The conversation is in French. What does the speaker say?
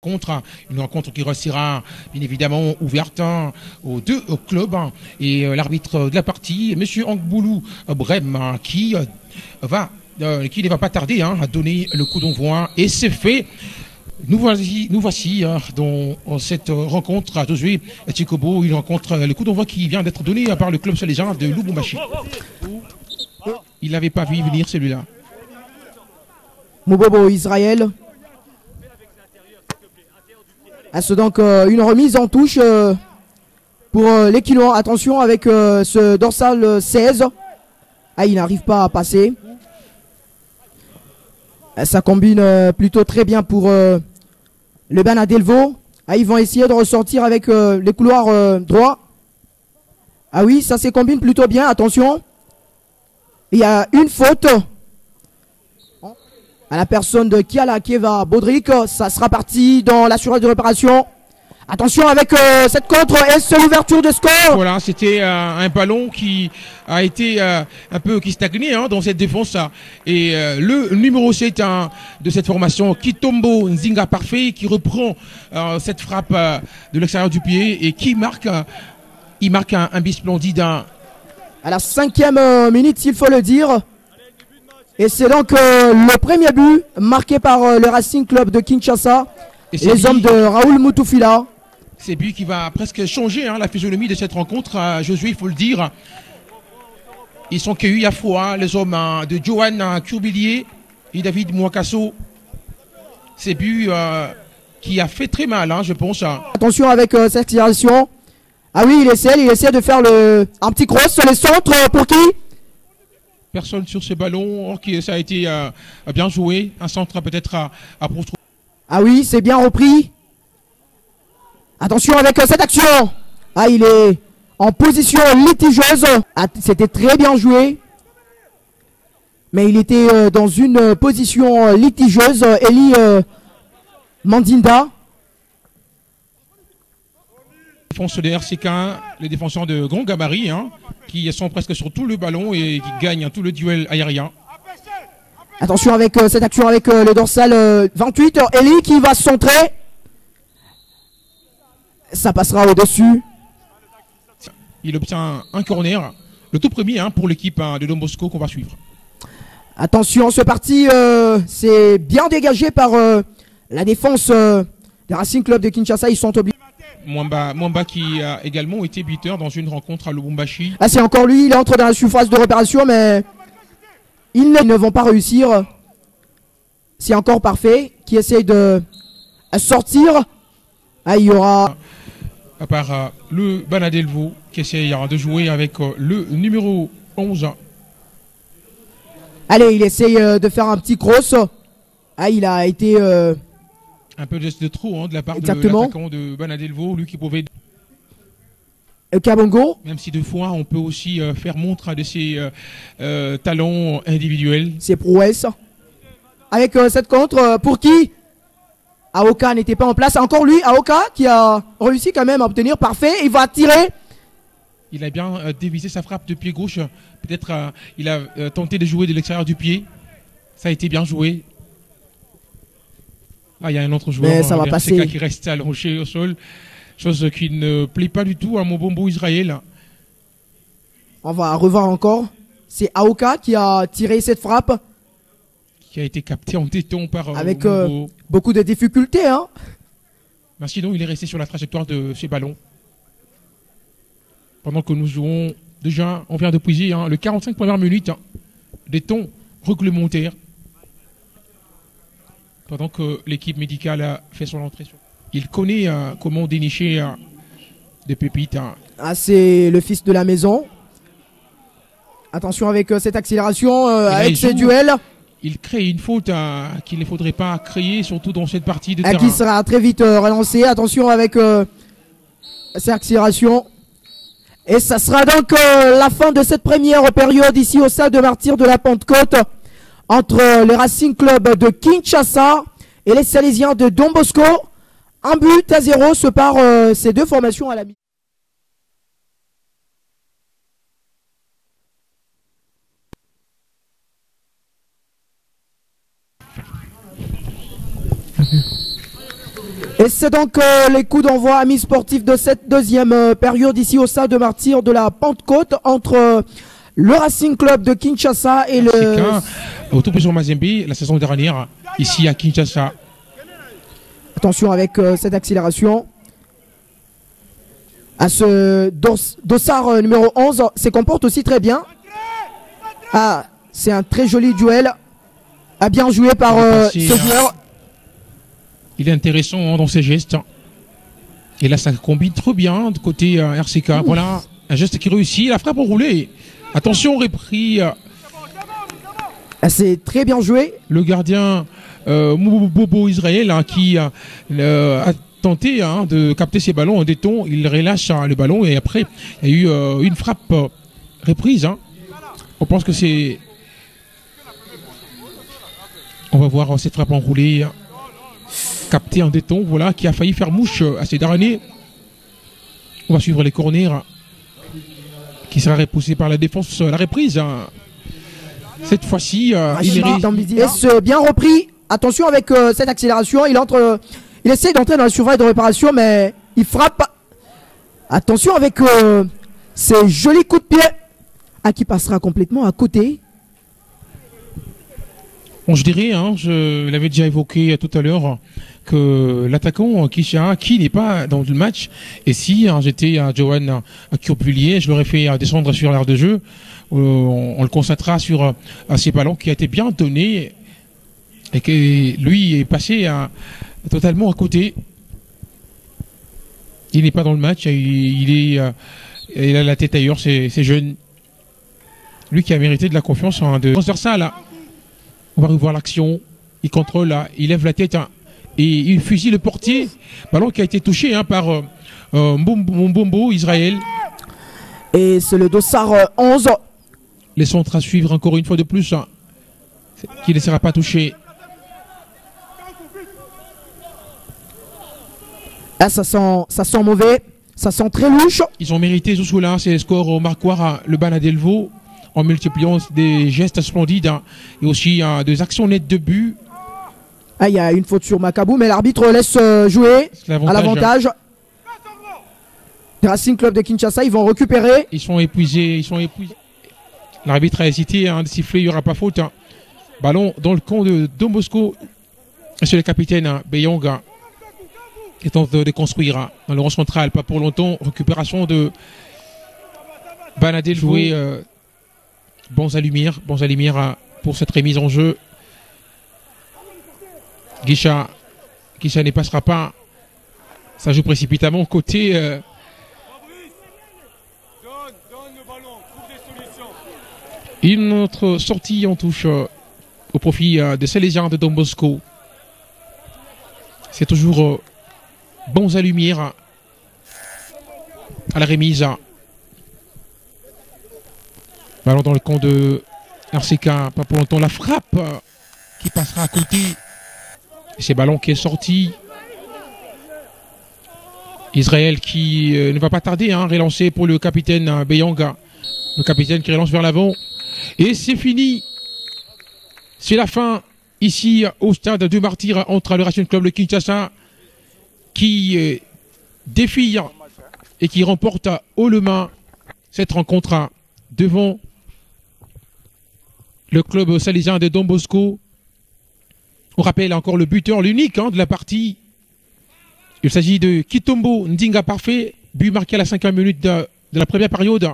rencontre. Une rencontre qui restera bien évidemment ouverte aux deux clubs. Et l'arbitre de la partie, M. Angboulou Brem, qui ne va pas tarder à donner le coup d'envoi. Et c'est fait. Nous voici dans cette rencontre à Josué Tchikobo, une rencontre, le coup d'envoi qui vient d'être donné par le club salésien de Lubumbashi. Il n'avait pas vu venir celui-là. Mubobo Israël. C'est donc une remise en touche pour les Quinois. Attention avec ce dorsal 16. Il n'arrive pas à passer. Ça combine plutôt très bien pour le Bana Delvaux. Ils vont essayer de ressortir avec les couloirs droits. Oui, ça se combine plutôt bien. Attention. Il y a une faute à la personne de Kiala Keva Baudric. Ça sera parti dans la surface de réparation. Attention avec cette contre et c'est l'ouverture de score. Voilà, c'était un ballon qui a été un peu qui stagnait dans cette défense. Et le numéro 7 de cette formation, Kitombo Nzinga Parfait, qui reprend cette frappe de l'extérieur du pied et qui marque, il marque un but splendide. À la 5e minute, s'il faut le dire. Et c'est donc le premier but marqué par le Racing Club de Kinshasa. Et les hommes de Raoul Moutoufila. C'est but qui va presque changer la physionomie de cette rencontre. Josué, il faut le dire. Ils sont cueillis à fois, les hommes de Johan Curbilier et David Mouakasso. C'est but qui a fait très mal, je pense. Attention avec cette accélération. Oui, il essaie de faire un petit cross sur les centres. Pour qui? Personne sur ce ballon. Ok, ça a été bien joué. Un centre peut-être à retrouver. Oui, c'est bien repris. Attention avec cette action. Il est en position litigeuse. C'était très bien joué. Mais il était dans une position litigeuse. Eli Mandinda. Défense de RCK, les défenseurs de grand gabarit, qui sont presque sur tout le ballon et qui gagnent tout le duel aérien. Attention avec cette action avec le dorsal 28. Eli qui va centrer. Ça passera au-dessus. Il obtient un corner, le tout premier pour l'équipe de Don Bosco qu'on va suivre. Attention, ce parti, c'est bien dégagé par la défense des Racing Club de Kinshasa. Ils sont obligés. Mwamba qui a également été buteur dans une rencontre à Lubumbashi. C'est encore lui, il entre dans la surface de réparation, mais ils ne vont pas réussir. C'est encore Parfait qui essaye de sortir. Il y aura... À part le Banadelvo qui essaye de jouer avec le numéro 11. Allez, il essaye de faire un petit cross. Il a été... un peu de geste de trop de la part exactement. De l'attaquant de Banadelvo, lui qui pouvait... Kabongo. Même si deux fois, on peut aussi faire montre de ses talents individuels. Ses prouesses. Avec cette contre, pour qui Aoka n'était pas en place. Encore lui, Aoka, qui a réussi quand même à obtenir. Parfait, il va tirer. Il a bien dévisé sa frappe de pied gauche. Peut-être il a tenté de jouer de l'extérieur du pied. Ça a été bien joué. Il y a un autre joueur. Mais ça va passer. Qui reste allongé au sol. Chose qui ne plaît pas du tout à Mobombo Israël. On va revoir encore. C'est Aoka qui a tiré cette frappe. Qui a été capté en téton par avec beaucoup de difficultés. Sinon, il est resté sur la trajectoire de ces ballons. Pendant que nous jouons, déjà, on vient de puiser le 45 premières minutes des temps réglementaires. Pendant que l'équipe médicale a fait son entrée. Il connaît comment dénicher des pépites. C'est le fils de la maison. Attention avec cette accélération, avec ce duel. Il crée une faute qu'il ne faudrait pas créer, surtout dans cette partie de terrain. Qui sera très vite relancé. Attention avec cette accélération. Et ça sera donc la fin de cette première période ici au stade de Martyrs de la Pentecôte entre le Racing Club de Kinshasa et les Salésiens de Don Bosco. 1-0 séparent ces deux formations à la mi-temps. Et c'est donc les coups d'envoi amis sportifs de cette deuxième période ici au stade de Martyrs de la Pentecôte entre le Racing Club de Kinshasa et le... Au tout sur Mazembe la saison dernière ici à Kinshasa. Attention avec cette accélération. À ce dossard numéro 11 se comporte aussi très bien. Ah, c'est un très joli duel. A bien joué par ce joueur. Il est intéressant dans ses gestes. Et là, ça combine trop bien de côté RCK. Voilà, un geste qui réussit. La frappe enroulée. Attention, repris. C'est très bien joué. Le gardien Bobo Israël qui a tenté de capter ses ballons en déton. Il relâche le ballon et après, il y a eu une frappe reprise. On pense que c'est... On va voir cette frappe enroulée. Capté en déton, voilà, qui a failli faire mouche à ces derniers. On va suivre les corners qui sera repoussé par la défense, la reprise. Cette fois-ci, il est bien repris. Attention avec cette accélération, il essaie d'entrer dans la surface de réparation, mais il frappe. Attention avec ces jolis coups de pied, qui passera complètement à côté. Bon, je dirais, je l'avais déjà évoqué tout à l'heure, que l'attaquant Kisha, qui n'est pas dans le match, et si j'étais à Johan Curpulier, je l'aurais fait descendre sur l'aire de jeu, on le concentrera sur ces ballons qui a été bien donné, et que lui est passé totalement à côté. Il n'est pas dans le match, il a la tête ailleurs, c'est jeune. Lui qui a mérité de la confiance de transversale. On va revoir l'action. Il contrôle, il lève la tête et il fusille le portier. Ballon qui a été touché par Mbombo Israël. Et c'est le dossard 11. Les centres à suivre encore une fois de plus. Qui ne sera pas touché. Ah, ça sent mauvais. Ça sent très louche. Ils ont mérité ce sous-là. C'est le score au marquoir, le Banadelvo. En multipliant des gestes splendides et aussi des actions nettes de but. Ah, il y a une faute sur Macabou, mais l'arbitre laisse jouer à l'avantage. Le Racing Club de Kinshasa, ils vont récupérer. Ils sont épuisés. L'arbitre a hésité de siffler, il n'y aura pas faute. Ballon dans le camp de Don Bosco. C'est le capitaine Beyonga qui tente de construire dans le rond central. Pas pour longtemps. Récupération de Banadel joué. Bons à lumière pour cette remise en jeu. Guicha ne passera pas. Ça joue précipitamment côté une autre sortie en touche au profit des Salésiens de Don Bosco. C'est toujours bons à lumière à la remise. Ballon dans le camp de RCK, pas pour longtemps. La frappe qui passera à côté. C'est ballon qui est sorti. Israël qui ne va pas tarder à relancer pour le capitaine Beyanga. Le capitaine qui relance vers l'avant. Et c'est fini. C'est la fin ici au stade du Martyr entre le Racing Club de Kinshasa qui défie et qui remporte haut le main cette rencontre devant le club salésien de Don Bosco. On rappelle encore le buteur, l'unique de la partie. Il s'agit de Kitombo Ndinga Parfait, but marqué à la 5e minute de la première période.